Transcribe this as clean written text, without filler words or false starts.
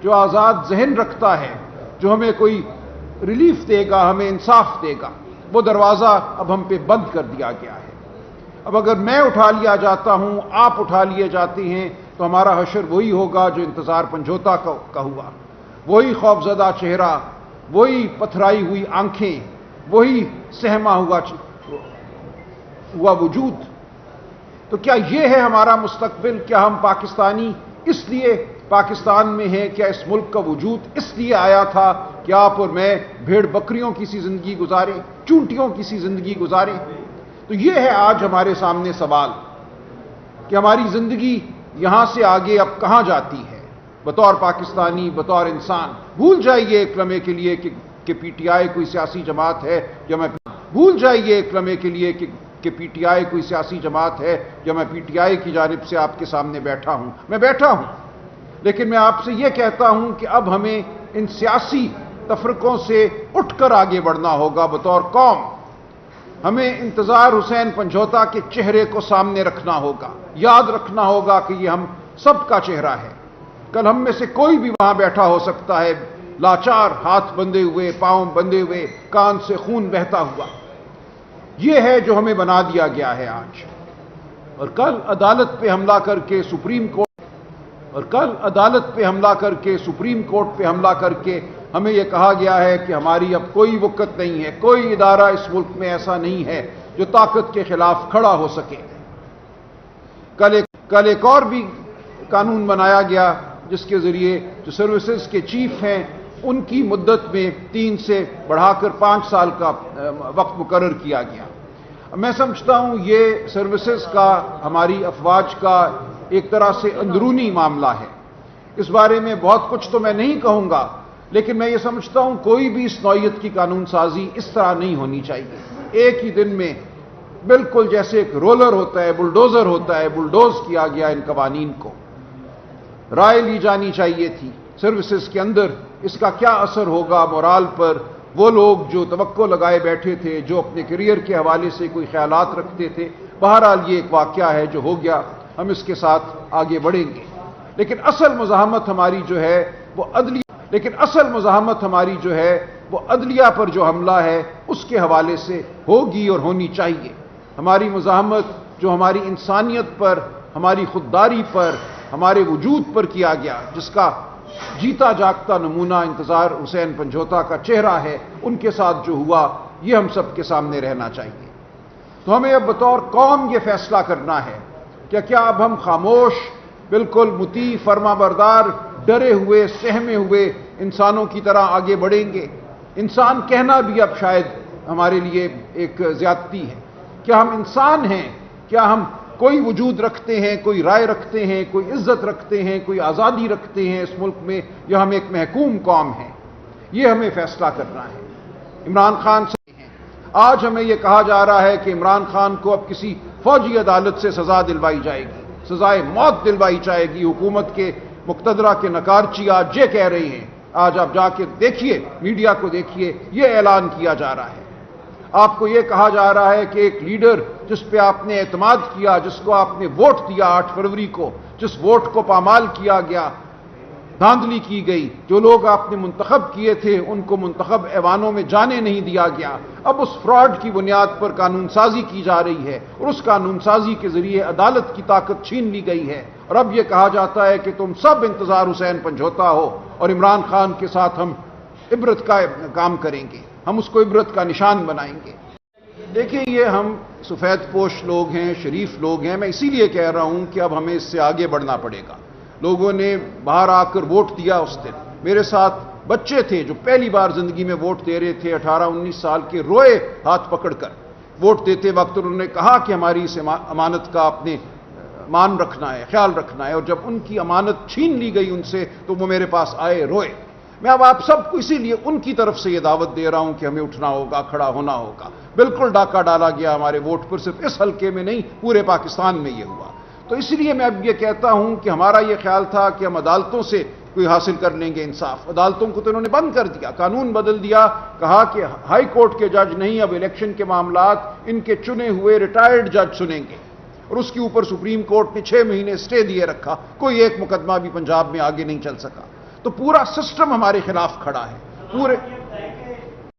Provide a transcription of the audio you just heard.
جو آزاد ذہن رکھتا ہے، جو ہمیں کوئی ریلیف دے گا، ہمیں انصاف دے گا، وہ دروازہ اب ہم پہ بند کر دیا گیا ہے۔ اب اگر میں اٹھا لیا جاتا ہوں، آپ اٹھا لیے جاتے ہیں، تو ہمارا حشر وہی ہوگا جو انتظار پنجھوتا کا ہوا، وہی خوفزدہ چہرہ، وہی پتھرائی ہوئی آنکھیں، وہی سہما ہوا وجود۔ تو کیا یہ ہے ہمارا مستقبل؟ کیا ہم پاکستانی اس لیے پاکستان میں ہیں؟ کیا اس ملک کا وجود اس لیے آیا تھا کہ آپ اور میں بھیڑ بکریوں کی سی زندگی گزاریں، چونٹیوں کی سی زندگی گزاریں؟ تو یہ ہے آج ہمارے سامنے سوال کہ ہماری زندگی یہاں سے آگے اب کہاں جاتی ہے بطور پاکستانی، بطور انسان۔ بھول جائیے ایک لمحے کے لیے کہ پی ٹی آئی کوئی سیاسی جماعت ہے، یا میں بھول جائیے ایک لمحے کے لیے کہ پی ٹی آئی کوئی سیاسی جماعت ہے، یا میں پی ٹی آئی کی جانب سے آپ کے سامنے بیٹھا ہوں۔ میں بیٹھا ہوں، لیکن میں آپ سے یہ کہتا ہوں کہ اب ہمیں ان سیاسی تفرقوں سے اٹھ کر آگے بڑھنا ہوگا بطور قوم۔ ہمیں انتظار حسین پنجھوتا کے چہرے کو سامنے رکھنا ہوگا، یاد رکھنا ہوگا کہ یہ ہم سب کا چہرہ ہے۔ کل ہم میں سے کوئی بھی وہاں بیٹھا ہو سکتا ہے، لاچار، ہاتھ بندھے ہوئے، پاؤں بندھے ہوئے، کان سے خون بہتا ہوا۔ یہ ہے جو ہمیں بنا دیا گیا ہے آج۔ اور کل عدالت پہ حملہ کر کے سپریم کورٹ پہ حملہ کر کے ہمیں یہ کہا گیا ہے کہ ہماری اب کوئی وقت نہیں ہے، کوئی ادارہ اس ملک میں ایسا نہیں ہے جو طاقت کے خلاف کھڑا ہو سکے۔ کل ایک اور بھی قانون بنایا گیا جس کے ذریعے جو سروسز کے چیف ہیں ان کی مدت میں 3 سے بڑھا کر 5 سال کا وقت مقرر کیا گیا۔ میں سمجھتا ہوں یہ سروسز کا، ہماری افواج کا ایک طرح سے اندرونی معاملہ ہے۔ اس بارے میں بہت کچھ تو میں نہیں کہوں گا، لیکن میں یہ سمجھتا ہوں کوئی بھی اس نوعیت کی قانون سازی اس طرح نہیں ہونی چاہیے۔ ایک ہی دن میں بالکل جیسے ایک رولر ہوتا ہے، بلڈوزر ہوتا ہے، بلڈوز کیا گیا ان قوانین کو۔ رائے لی جانی چاہیے تھی سروسز کے اندر، اس کا کیا اثر ہوگا مورال پر۔ وہ لوگ جو توقع لگائے بیٹھے تھے، جو اپنے کیریئر کے حوالے سے کوئی خیالات رکھتے تھے، بہرحال یہ ایک واقعہ ہے جو ہو گیا، ہم اس کے ساتھ آگے بڑھیں گے۔ لیکن اصل مزاحمت ہماری جو ہے وہ عدلیہ پر جو حملہ ہے اس کے حوالے سے ہوگی اور ہونی چاہیے۔ ہماری مزاحمت جو ہماری انسانیت پر، ہماری خودداری پر، ہمارے وجود پر کیا گیا، جس کا جیتا جاگتا نمونہ انتظار حسین پنجھوتا کا چہرہ ہے، ان کے ساتھ جو ہوا، یہ ہم سب کے سامنے رہنا چاہیے۔ تو ہمیں اب بطور قوم یہ فیصلہ کرنا ہے کہ کیا اب ہم خاموش، بالکل مطیع، فرما بردار، ڈرے ہوئے، سہمے ہوئے انسانوں کی طرح آگے بڑھیں گے؟ انسان کہنا بھی اب شاید ہمارے لیے ایک زیادتی ہے۔ کیا ہم انسان ہیں؟ کیا ہم کوئی وجود رکھتے ہیں، کوئی رائے رکھتے ہیں، کوئی عزت رکھتے ہیں، کوئی آزادی رکھتے ہیں اس ملک میں، یا ہم ایک محکوم قوم ہیں؟ یہ ہمیں فیصلہ کرنا ہے۔ عمران خان سے آج ہمیں یہ کہا جا رہا ہے کہ عمران خان کو اب کسی فوجی عدالت سے سزا دلوائی جائے گی، سزائے موت دلوائی جائے گی۔ حکومت کے مقتدرہ کے نکارچی آج یہ کہہ رہے ہیں، آج آپ جا کے دیکھیے، میڈیا کو دیکھیے، یہ اعلان کیا جا رہا ہے۔ آپ کو یہ کہا جا رہا ہے کہ ایک لیڈر جس پہ آپ نے اعتماد کیا، جس کو آپ نے ووٹ دیا 8 فروری کو، جس ووٹ کو پامال کیا گیا، دھاندلی کی گئی، جو لوگ آپ نے منتخب کیے تھے ان کو منتخب ایوانوں میں جانے نہیں دیا گیا، اب اس فراڈ کی بنیاد پر قانون سازی کی جا رہی ہے، اور اس قانون سازی کے ذریعے عدالت کی طاقت چھین لی گئی ہے، اور اب یہ کہا جاتا ہے کہ تم سب انتظار حسین پنجھوتا ہو، اور عمران خان کے ساتھ ہم عبرت کا کام کریں گے، ہم اس کو عبرت کا نشان بنائیں گے۔ دیکھیں، یہ ہم سفید پوش لوگ ہیں، شریف لوگ ہیں، میں اسی لیے کہہ رہا ہوں کہ اب ہمیں اس سے آگے بڑھنا پڑے گا۔ لوگوں نے باہر آ کر ووٹ دیا اس دن، میرے ساتھ بچے تھے جو پہلی بار زندگی میں ووٹ دے رہے تھے، 18-19 سال کے، روئے ہاتھ پکڑ کر ووٹ دیتے وقت، انہوں نے کہا کہ ہماری اس امانت کا اپنے مان رکھنا ہے، خیال رکھنا ہے، اور جب ان کی امانت چھین لی گئی ان سے تو وہ میرے پاس آئے، روئے۔ میں اب آپ سب کو اسی لیے ان کی طرف سے یہ دعوت دے رہا ہوں کہ ہمیں اٹھنا ہوگا، کھڑا ہونا ہوگا۔ بالکل ڈاکہ ڈالا گیا ہمارے ووٹ پر، صرف اس حلقے میں نہیں، پورے پاکستان میں یہ ہوا۔ تو اس لیے میں اب یہ کہتا ہوں کہ ہمارا یہ خیال تھا کہ ہم عدالتوں سے کوئی حاصل کر لیں گے انصاف، عدالتوں کو تو انہوں نے بند کر دیا، قانون بدل دیا، کہا کہ ہائی کورٹ کے جج نہیں، اب الیکشن کے معاملات ان کے چنے ہوئے ریٹائرڈ جج سنیں گے، اور اس کے اوپر سپریم کورٹ نے 6 مہینے سٹے دیے رکھا، کوئی ایک مقدمہ بھی پنجاب میں آگے نہیں چل سکا۔ تو پورا سسٹم ہمارے خلاف کھڑا ہے. پورے